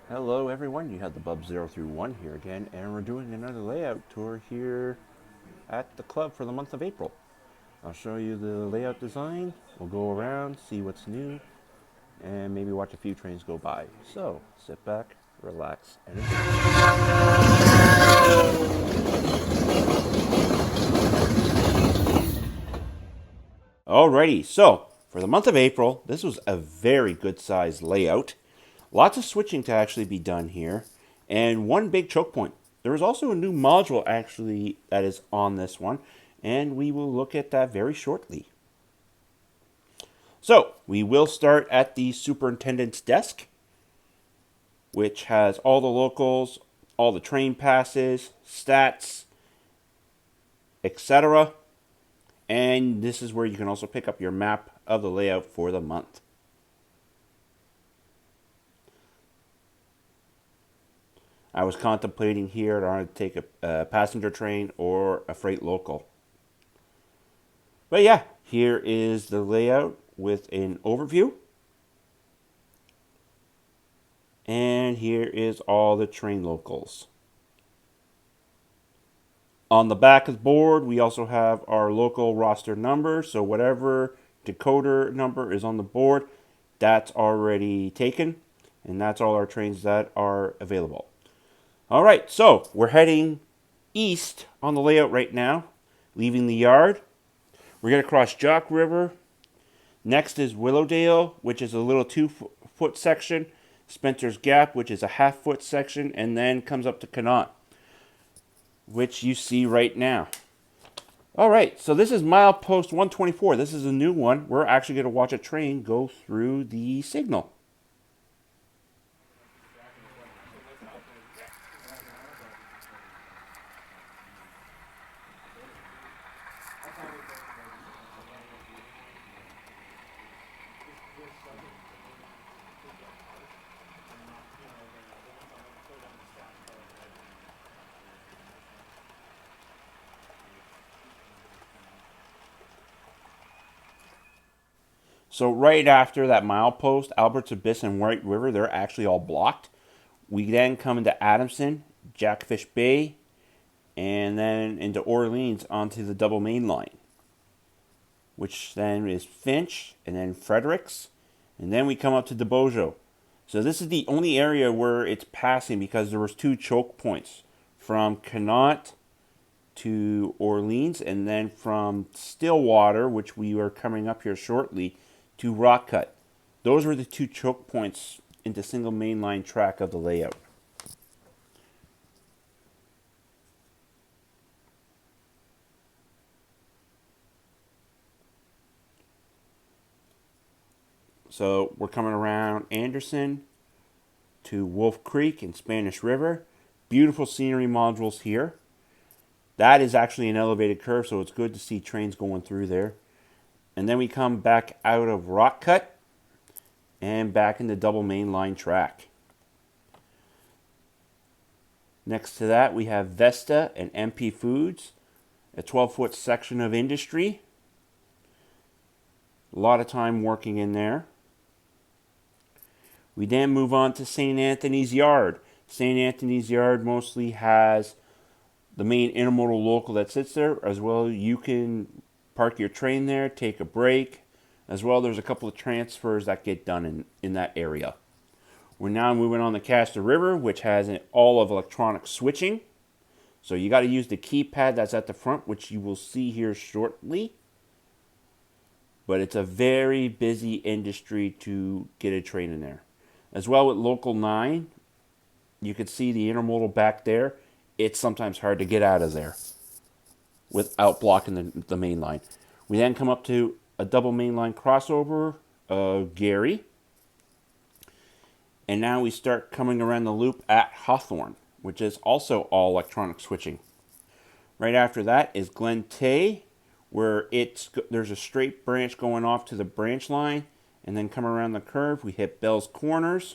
Hello everyone, you had the Bub 0 through 1 here again, and we're doing another layout tour here at the club for the month of April. I'll show you the layout design, we'll go around, see what's new, and maybe watch a few trains go by. So, sit back, relax, and enjoy. Alrighty, so for the month of April, this was a very good sized layout. Lots of switching to actually be done here, and one big choke point. There is also a new module actually that is on this one, and we will look at that very shortly. So we will start at the superintendent's desk, which has all the locals, all the train passes, stats, etc. And this is where you can also pick up your map of the layout for the month. I was contemplating here to take a passenger train or a freight local. But yeah, here is the layout with an overview. And here is all the train locals. On the back of the board, we also have our local roster number. So whatever decoder number is on the board, that's already taken. And that's all our trains that are available. All right, so we're heading east on the layout right now, leaving the yard. We're going to cross Jock River. Next is Willowdale, which is a little 2-foot section. Spencer's Gap, which is a half-foot section, and then comes up to Connaught, which you see right now. All right, so this is milepost 124. This is a new one. We're actually going to watch a train go through the signal. So right after that milepost, Albert's Abyss and White River, they're actually all blocked. We then come into Adamson, Jackfish Bay, and then into Orleans onto the double main line, which then is Finch and then Fredericks, and then we come up to DeBojo. So this is the only area where it's passing because there was 2 choke points from Connaught to Orleans, and then from Stillwater, which we are coming up here shortly, to Rock Cut. Those were the 2 choke points into single mainline track of the layout. So we're coming around Anderson to Wolf Creek and Spanish River. Beautiful scenery modules here. That is actually an elevated curve, so it's good to see trains going through there. And then we come back out of Rock Cut and back into double main line track. Next to that, we have Vesta and MP Foods, a 12-foot section of industry. A lot of time working in there. We then move on to St. Anthony's Yard. St. Anthony's Yard mostly has the main intermodal local that sits there. As well, you can park your train there, take a break. As well, there's a couple of transfers that get done in that area. We're now moving on to Castor River, which has all of electronic switching. So you got to use the keypad that's at the front, which you will see here shortly. But it's a very busy industry to get a train in there. As well with Local 9, you can see the intermodal back there. It's sometimes hard to get out of there without blocking the main line. We then come up to a double mainline crossover of Gary. And now we start coming around the loop at Hawthorne, which is also all electronic switching. Right after that is Glen Tay, where there's a straight branch going off to the branch line, and then come around the curve, we hit Bell's Corners.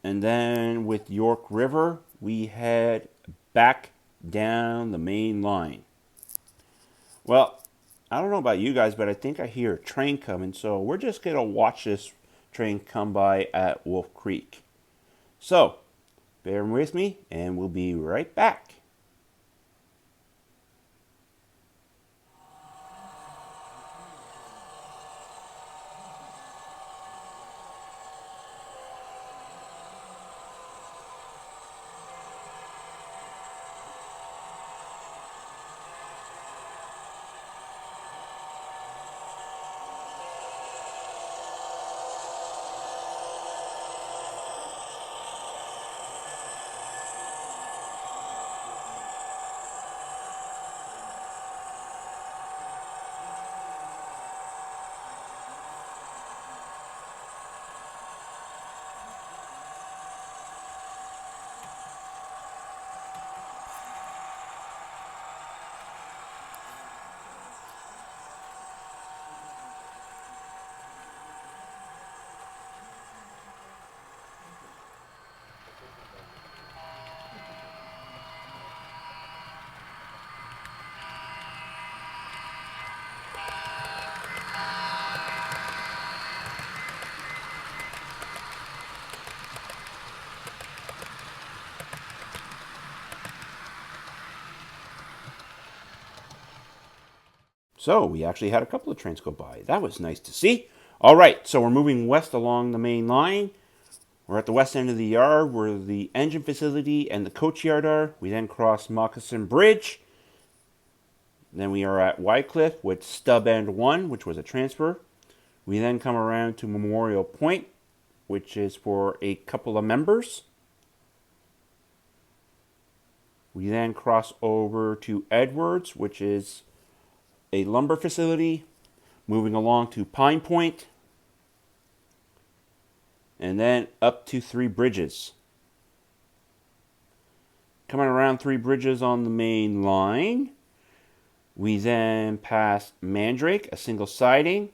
And then with York River, we head back down the main line. Well, I don't know about you guys, but I think I hear a train coming, so we're just going to watch this train come by at Wolf Creek. So, bear with me and we'll be right back. So we actually had a couple of trains go by. That was nice to see. All right, so we're moving west along the main line. We're at the west end of the yard where the engine facility and the coach yard are. We then cross Moccasin Bridge. Then we are at Wycliffe with Stub End 1, which was a transfer. We then come around to Memorial Point, which is for a couple of members. We then cross over to Edwards, which is a lumber facility. Moving along to Pine Point. And then up to Three Bridges. Coming around Three Bridges on the main line. We then pass Mandrake, a single siding.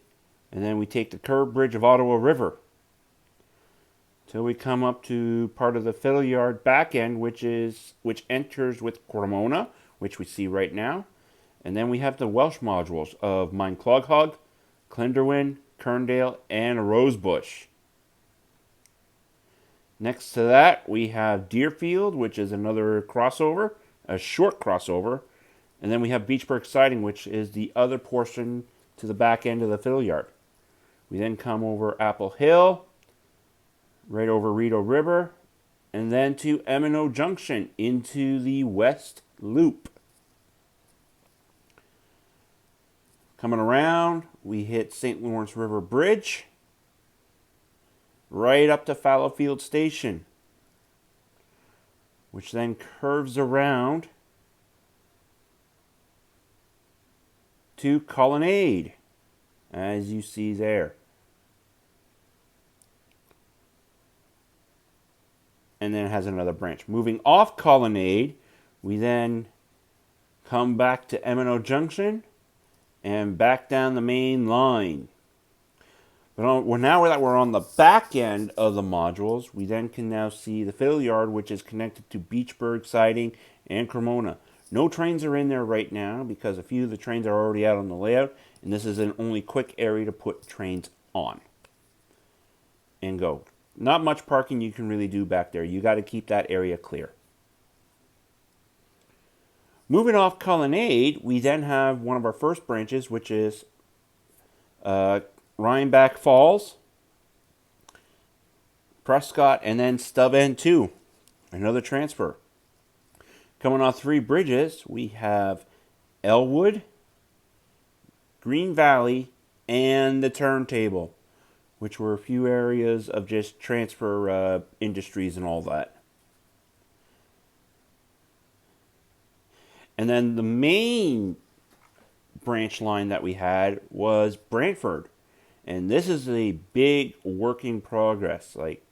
And then we take the curb bridge of Ottawa River. Till we come up to part of the fiddle yard back end, which enters with Cremona, which we see right now. And then we have the Welsh modules of Mine Cloghog, Clenderwin, Kerndale, and Rosebush. Next to that, we have Deerfield, which is another crossover, a short crossover. And then we have Beechburg Siding, which is the other portion to the back end of the fiddle yard. We then come over Apple Hill, right over Rideau River, and then to M&O Junction into the West Loop. Coming around, we hit St. Lawrence River Bridge, right up to Fallowfield Station, which then curves around to Colonnade, as you see there. And then it has another branch. Moving off Colonnade, we then come back to M&O Junction and back down the main line. But now that we're on the back end of the modules, we then can now see the fiddle yard, which is connected to Beechburg Siding and Cremona. No trains are in there right now because a few of the trains are already out on the layout, and this is an only quick area to put trains on and go. Not much parking you can really do back there. You got to keep that area clear. Moving off Colonnade, we then have one of our first branches, which is Rhinebeck Falls, Prescott, and then Stub End 2, another transfer. Coming off Three Bridges, we have Elwood, Green Valley, and the Turntable, which were a few areas of just transfer industries and all that. And then the main branch line that we had was Brantford. And this is a big work in progress. Like,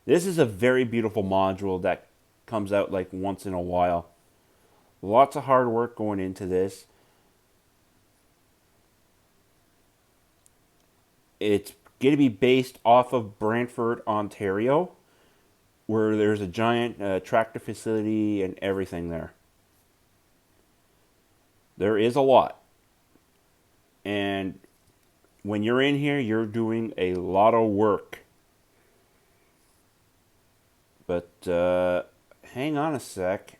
this is a very beautiful module that comes out like once in a while. Lots of hard work going into this. It's going to be based off of Brantford, Ontario, where there's a giant tractor facility and everything there. There is a lot. And when you're in here, you're doing a lot of work. But hang on a sec.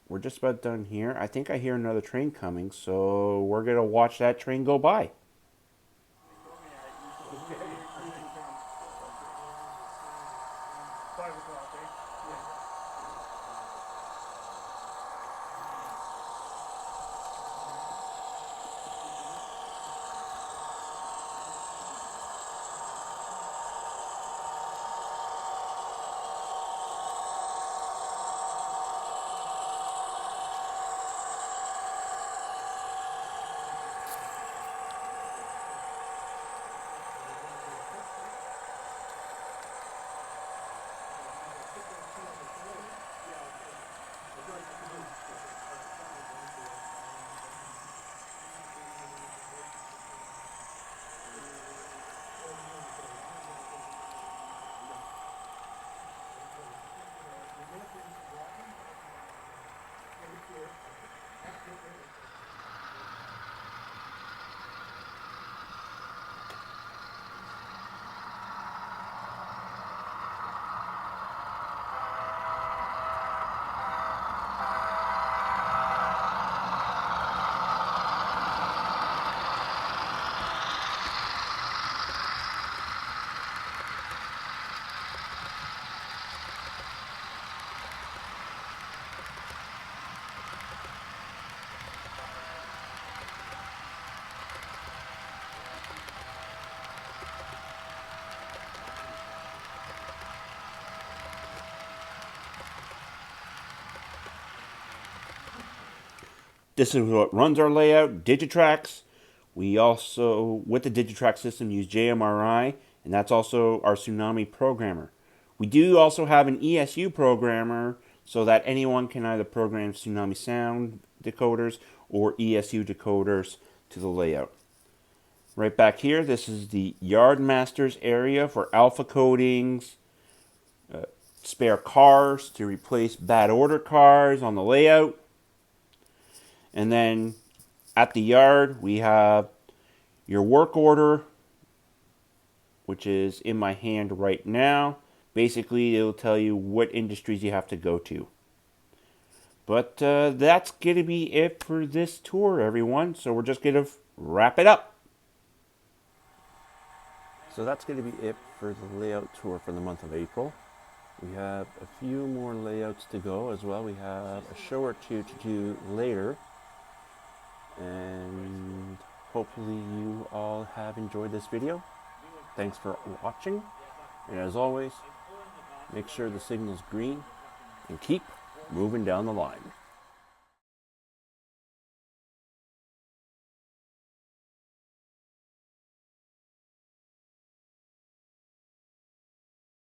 We're just about done here. I think I hear another train coming, so we're going to watch that train go by. This is what runs our layout, Digitrax. We also, with the Digitrax system, use JMRI, and that's also our Tsunami programmer. We do also have an ESU programmer so that anyone can either program Tsunami sound decoders or ESU decoders to the layout. Right back here, this is the Yard Masters area for alpha codings, spare cars to replace bad order cars on the layout. And then at the yard, we have your work order, which is in my hand right now. Basically, it'll tell you what industries you have to go to. But that's going to be it for this tour, everyone. So we're just going to wrap it up. So that's going to be it for the layout tour for the month of April. We have a few more layouts to go as well. We have a show or two to do later. And hopefully you all have enjoyed this video. Thanks for watching. And as always, make sure the signal's green and keep moving down the line.